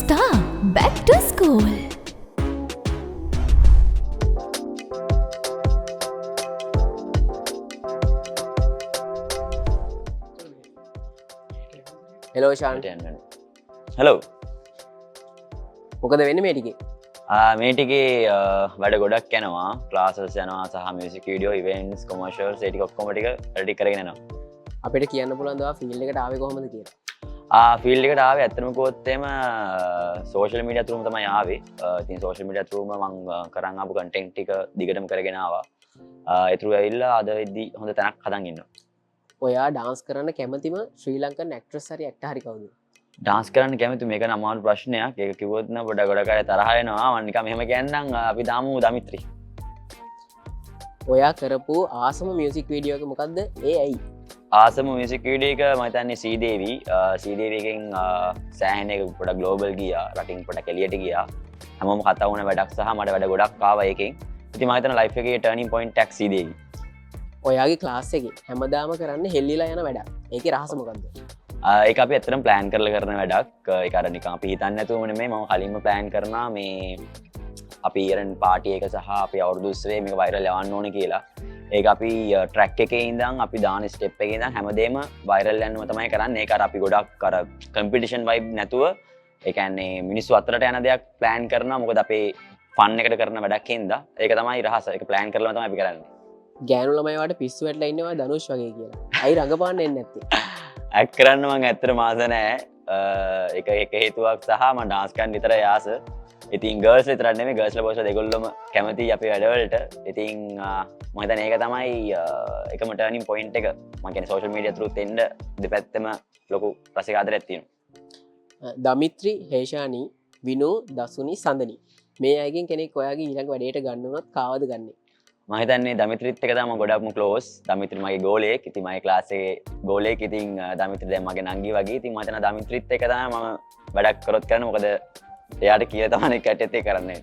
Star back to school. Hello ශාන්ට hello මොකද වෙන්න මේ ටිකේ මේ ටිකේ වැඩ ගොඩක් යනවා ක්ලාසස් යනවා සහ මියසික් වීඩියෝ ඉවෙන්ට්ස් කොමර්ෂල් ඒටි ඔක්කොම ටික රෙඩි කරගෙන යනවා අපිට කියන්න පුළුවන් දවා ෆීල්ඩ් එකට ආවේ කොහොමද කියලා ෆීල්ඩ් එකට ආවේ ඇත්තටම කිව්වොත් එහෙම සෝෂල් මීඩියා ත්‍රූම තමයි ආවේ ඉතින් සෝෂල් මීඩියා ත්‍රූම මම කරන් ආපු කන්ටෙන්ට් ටික දිගටම කරගෙන ආවා ඒ ත්‍රූ ඇවිල්ලා අද වෙද්දි හොඳ තැනක් හදන් ඉන්නවා ඔයා ඩාන්ස් කරන්න කැමතිම ශ්‍රී ලංකන් ඇක්ට්‍රස් හරි ඇක්ටර් හරි කවුද ඩාන්ස් කරන්න කැමති මේක නම් අමාරු ප්‍රශ්නයක් ඒක කිව්වොත් නම් ගොඩක් අය තරහ වෙනවා මම නිකන් මෙහෙම කියන්නම් අපි දාමු දමිත්‍රි ඔයා කරපු ආසම මියුසික් වීඩියෝ එක මොකද්ද ඒ ඇයි ආසම මියසික් වීඩියෝ එක මම හිතන්නේ සීදේවි සීදේවිගෙන් සෑහෙන එක පොඩක් ග්ලෝබල් ගියා රටින් පොඩක් එළියට ගියා හැමෝම කතා වුණ වැඩක් සහ මට වැඩ ගොඩක් ආවා ඒකෙන් ඉතින් මම හිතන ලයිෆ් එකේ ටර්නින් පොයින්ට් එකක් සීදේවි ඔයාගේ ක්ලාස් එකේ හැමදාම කරන්න හෙල්ලිලා යන වැඩක් ඒකේ රහස මොකද්ද ඒක අපි ඇත්තටම ප්ලෑන් කරලා කරන වැඩක් ඒක අර නිකන් අපි හිතන්නේ නැතුව නෙමෙයි මම කලින්ම ප්ලෑන් කරනවා මේ අපි ඉරන් පාටි එක සහ අපි අවුරුදු උත්සවයේ මේක වයිරල් යවන්න ඕනේ කියලා ඒක අපි ට්‍රැක් එකේ ඉඳන් අපි දාන ස්ටෙප් එකේ ඉඳන් හැමදේම වයිරල් යන්නම තමයි කරන්නේ ඒක අර අපි ගොඩක් අර කම්පිටිෂන් වයිබ් නැතුව ඒ කියන්නේ මිනිස්සු අතරට යන දෙයක් ප්ලෑන් කරනවා මොකද අපේ ෆන් එකට කරන වැඩක් හින්දා ඒක තමයි රහස ඒක ප්ලෑන් කරලා තමයි අපි කරන්නේ ගෑනු ළමයි වට පිස්සු වැටලා ඉන්නවා ධනුෂ් වගේ කියලා අයි රඟපාන්න එන්නේ නැත්තේ ඇක් කරන්න මං ඇත්තට මාස නෑ එක හේතුවක් සහ මම ඩාන්ස් කරන්න විතර ආස ඉතින් ගර්ල්ස් විතරක් නෙමෙයි ගර්ල්ස්ලා බොයිස්ලා දෙගොල්ලොම කැමති අපේ වැඩවලට ඉතින් මම හිතන්නේ ඒක තමයි එකම ටර්නින් පොයින්ට් එක මම කියන්නේ සෝෂල් මීඩියා ත්‍රූත් එන්න දෙපැත්තම ලොකු රසික ආදරයක් තියෙනවා දමිත්‍රි හේෂානි විනු දසුනි සඳනි මේ අයගෙන් කෙනෙක් ඔයාගේ ඊළඟ වැඩේට ගන්න උනොත් කාවද ගන්නේ මම හිතන්නේ දමිත්‍රිත් එක තමයි ගොඩක්ම ක්ලෝස් දමිත්‍රි මගේ ගෝලයෙක් ඉතින් මගේ ක්ලාස් එකේ ගෝලයෙක් ඉතින් දමිත්‍රි දැන් මගේ නංගි වගේ ඉතින් මම හිතනවා දමිත්‍රිත් එක තමයි මම වැඩක් කරොත් කරන්නේ මොකද එයාට කියලා තමයි කැටෙත් ඒ කරන්නේ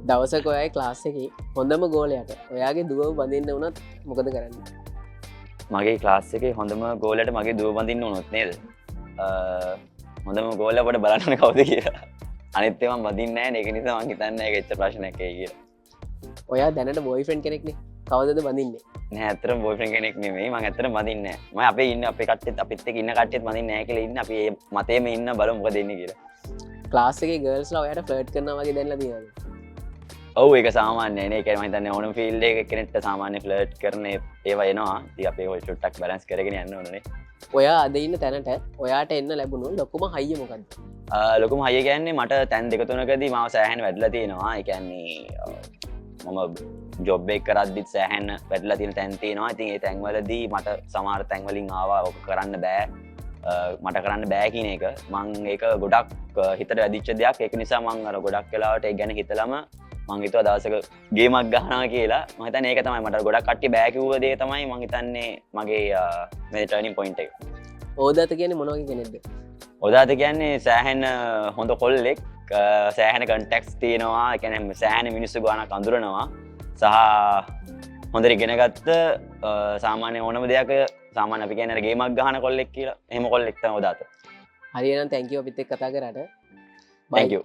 දවසක ඔයාගේ ක්ලාස් එකේ හොඳම ගෝලයට ඔයාගේ දුව බඳින්න උනොත් මොකද කරන්නේ මගේ ක්ලාස් එකේ හොඳම ගෝලයට මගේ දුව බඳින්න උනොත් නේද හොඳම ගෝලයා අපිට බලන්න ඕනේ කවුද කියලා අනිත් ඒවා බඳින්නේ නැහැ නේ ඒක නිසා මම හිතන්නේ ඒක එච්චර ප්‍රශ්නයක් ඇයි කියලා ඔයා දැනට බොයිෆ්‍රෙන්ඩ් කෙනෙක්නේ කවදද බඳින්නේ නෑ ඇත්තටම බොයිෆ්‍රෙන්ඩ් කෙනෙක් නෙමෙයි මම ඇත්තටම බඳින්නේ නෑ මම අපේ ඉන්න අපේ කට්ටියත් අපිත් එක්ක ඉන්න කට්ටියත් බඳින්නේ නෑ කියලා ඉන්න අපි මේ මතේම ඉන්න බලමු මොකද වෙන්නේ කියලා ක්ලාස් එකේ ගර්ල්ස්ලා ඔයාට ෆ්ලර්ට් කරනවා වගේ දැනලා තියෙනවද ඔව් ඒක සාමාන්‍යයි නේ ඒ කියන්නේ මම හිතන්නේ ඕනම ෆීල්ඩ් එකක කෙනෙක්ට සාමාන්‍ය ෆ්ලර්ට් කරන ඒවා එනවා ඉතින් අපි ඔය චුට්ටක් බැලන්ස් කරගෙන යන්න ඕනේ ඔයා අද ඉන්න තැනට ඔයාට එන්න ලැබුණු ලොකුම හයිය මොකද්ද ලොකුම හයිය කියන්නේ මට තැන් දෙක තුනකදී මාව සෑහෙන වැඩිලා තියෙනවා ඒ කියන්නේ මම ජොබ් එක කරද්දිත් සෑහෙන වැඩිලා තියෙන තැන් තියෙනවා ඉතින් ඒ තැන්වලදී මට සමහර තැන්වලින් ආවා ඔක කරන්න බෑ මට කරන්න බෑ කියන එක මං ඒක ගොඩක් හිතට වැදිච්ච දෙයක් ඒක නිසා මං අර ගොඩක් වෙලාවට ඒ ගැන හිතලම මං හිතුවා දවසක ගේමක් ගහනවා කියලා මම හිතන්නේ ඒක තමයි මට ගොඩක් කට්ටිය බෑ කිව්ව දේ තමයි මං හිතන්නේ මගේ මේ ටර්නින් පොයින්ට් එක ඕදාත කියන්නේ මොන වගේ කෙනෙක්ද ඕදාත කියන්නේ සෑහෙන හොඳ කොල්ලෙක් සෑහෙන කන්ටැක්ස් තියෙනවා ඒ කියන්නේ සෑහෙන මිනිස්සු ගානක් අඳුරනවා සහ හොඳට ඉගෙනගත්ත සාමාන්‍ය ඕනම දෙයක සාමාන්‍ය අපි කියන්නේ ගේමක් ගහන කොල්ලෙක් කියලා එහෙම කොල්ලෙක් තමයි ඕදාත හරි එහෙනම් thank you අපිත් එක්ක කතා කරාට thank you